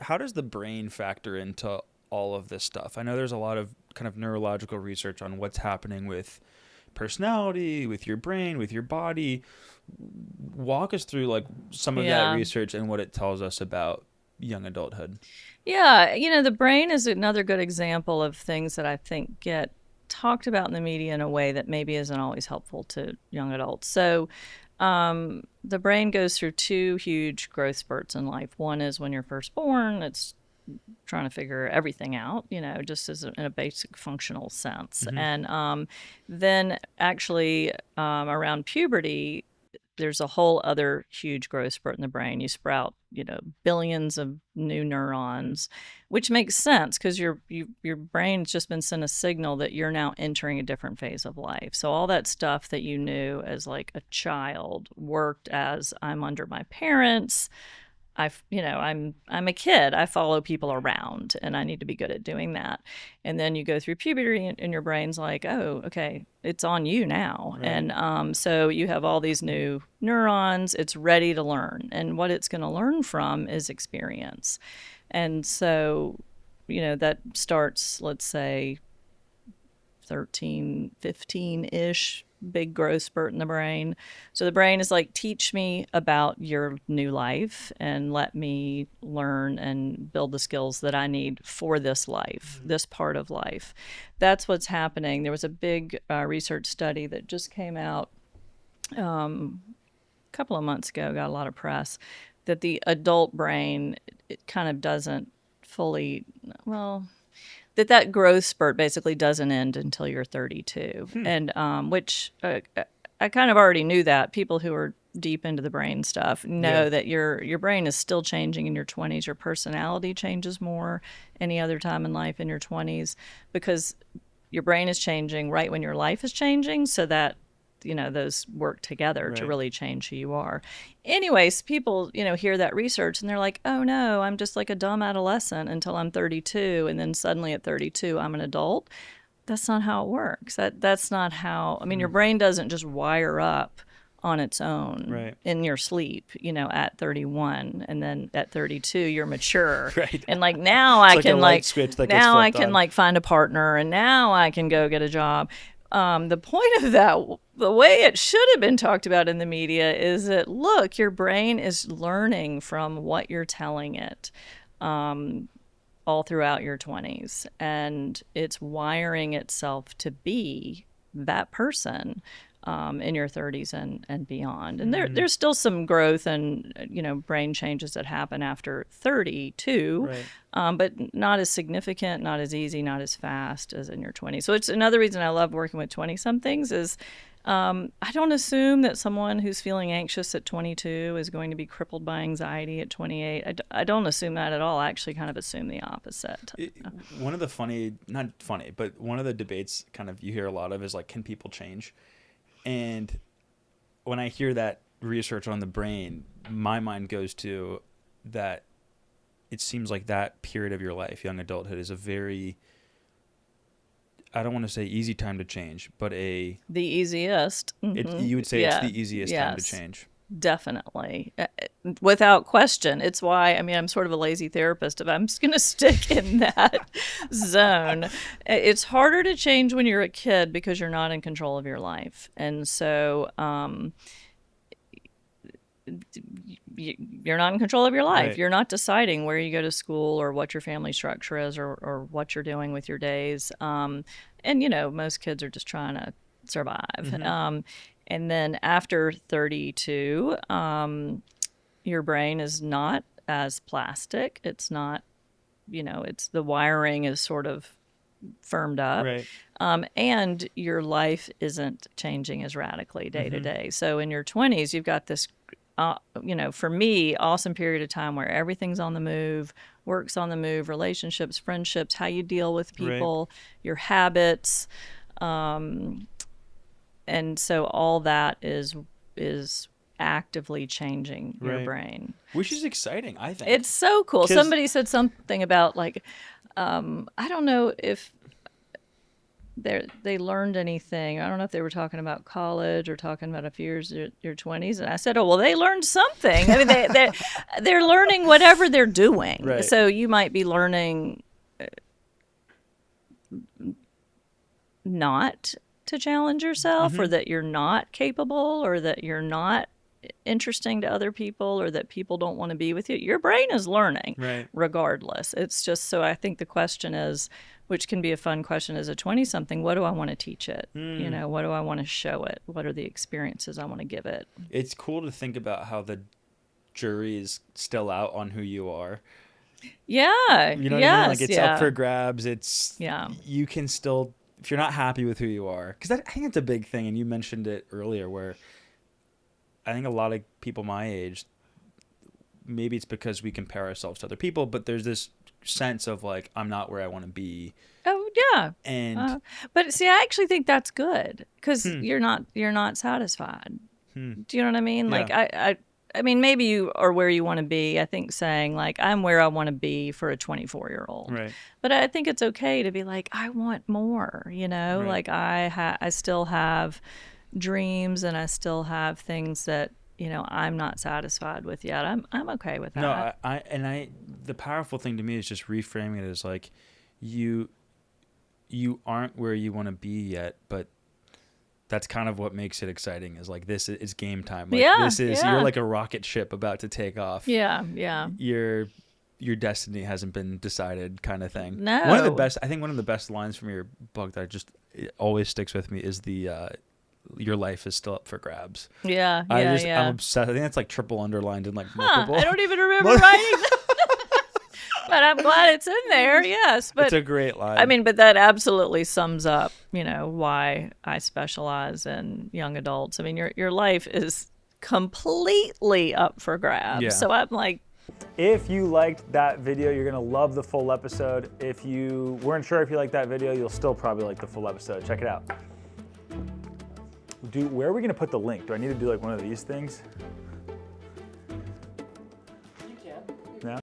how does the brain factor into all of this stuff? I know there's a lot of kind of neurological research on what's happening with personality, with your brain, with your body. Walk us through like some of that Yeah. research and what it tells us about young adulthood. Yeah. The brain is another good example of things that I think get talked about in the media in a way that maybe isn't always helpful to young adults. So, the brain goes through two huge growth spurts in life. One is when you're first born, it's trying to figure everything out, just in a basic functional sense. Mm-hmm. And then actually around puberty, there's a whole other huge growth spurt in the brain. You sprout, billions of new neurons, which makes sense because your brain's just been sent a signal that you're now entering a different phase of life. So all that stuff that you knew as like a child worked as I'm under my parents. I'm a kid. I follow people around, and I need to be good at doing that. And then you go through puberty, and your brain's like, oh, okay, it's on you now. Right. And so you have all these new neurons. It's ready to learn, and what it's going to learn from is experience. And so, that starts, let's say, 13, 15-ish, big growth spurt in the brain. So the brain is like, teach me about your new life and let me learn and build the skills that I need for this life, this part of life. That's what's happening. There was a big research study that just came out a couple of months ago, got a lot of press, that the adult brain, it kind of doesn't fully, well, that growth spurt basically doesn't end until you're 32, and which I kind of already knew that. People who are deep into the brain stuff know that your brain is still changing in your 20s. Your personality changes more any other time in life in your 20s because your brain is changing right when your life is changing, so that those work together to really change who you are. Anyways, people, hear that research and they're like, oh no, I'm just like a dumb adolescent until I'm 32. And then suddenly at 32, I'm an adult. That's not how it works. That's not how, I mean, your brain doesn't just wire up on its own in your sleep, at 31, and then at 32 you're mature. Right. And like now It's I like a can light switch that gets now I flipped can on. like find a partner, and now I can go get a job. The point of that, the way it should have been talked about in the media, is that, look, your brain is learning from what you're telling it all throughout your 20s, and it's wiring itself to be that person in your 30s and beyond. And there's still some growth and brain changes that happen after 32, but not as significant, not as easy, not as fast as in your 20s. So it's another reason I love working with 20-somethings is I don't assume that someone who's feeling anxious at 22 is going to be crippled by anxiety at 28. I don't assume that at all. I actually kind of assume the opposite. One of the not funny, but one of the debates kind of you hear a lot of is like, can people change? And when I hear that research on the brain, my mind goes to that it seems like that period of your life, young adulthood, is a very, I don't want to say easy time to change, but the easiest. You would say it's the easiest time to change. Definitely. Without question. It's why, I mean, I'm sort of a lazy therapist. If I'm just going to stick in that zone, it's harder to change when you're a kid because you're not in control of your life. And so, you're not in control of your life. You're not deciding where you go to school or what your family structure is or what you're doing with your days. And, most kids are just trying to survive. And then after 32, your brain is not as plastic. It's not, it's the wiring is sort of firmed up. And your life isn't changing as radically day to day. So in your 20s, you've got this, for me, awesome period of time where everything's on the move, work's on the move, relationships, friendships, how you deal with people, your habits. And so all that is actively changing your brain. Which is exciting, I think. It's so cool. Somebody said something about like, I don't know if they learned anything. I don't know if they were talking about college or talking about a few years your 20s. And I said, oh, well, they learned something. I mean, they're learning whatever they're doing. Right. So you might be learning not to challenge yourself, or that you're not capable, or that you're not interesting to other people, or that people don't want to be with you. Your brain is learning regardless. It's just, so I think the question is, which can be a fun question as a 20-something, what do I want to teach it? You know, what do I want to show it? What are the experiences I want to give it? It's cool to think about how the jury is still out on who you are. Yeah. You know what I mean? Like, it's up for grabs. It's, you can still, if you're not happy with who you are, because I think it's a big thing, and you mentioned it earlier, where I think a lot of people my age, maybe it's because we compare ourselves to other people, but there's this sense of like, I'm not where I want to be. Oh yeah. And but see, I actually think that's good, because you're not satisfied. Do you know what I mean? Like I mean, maybe you are where you want to be. I think saying like, I'm where I want to be for a 24-year-old. Right. But I think it's okay to be like, I want more, you know, like I still have dreams, and I still have things that, you know, I'm not satisfied with yet. I'm okay with that. No, I the powerful thing to me is just reframing it as like, you aren't where you want to be yet, but that's kind of what makes it exciting, is like, this is game time. Like, this is, you're like a rocket ship about to take off. Yeah. Your destiny hasn't been decided, kind of thing. No. One of the best lines from your book that it always sticks with me is the your life is still up for grabs. Yeah. I'm obsessed. I think that's like triple underlined in like multiple. I don't even remember writing that. But I'm glad it's in there. Yes, but it's a great line. I mean, but that absolutely sums up, you know, why I specialize in young adults. I mean, your life is completely up for grabs. Yeah. So I'm like, if you liked that video, you're gonna love the full episode. If you weren't sure if you liked that video, you'll still probably like the full episode. Check it out. Where are we gonna put the link? Do I need to do like one of these things?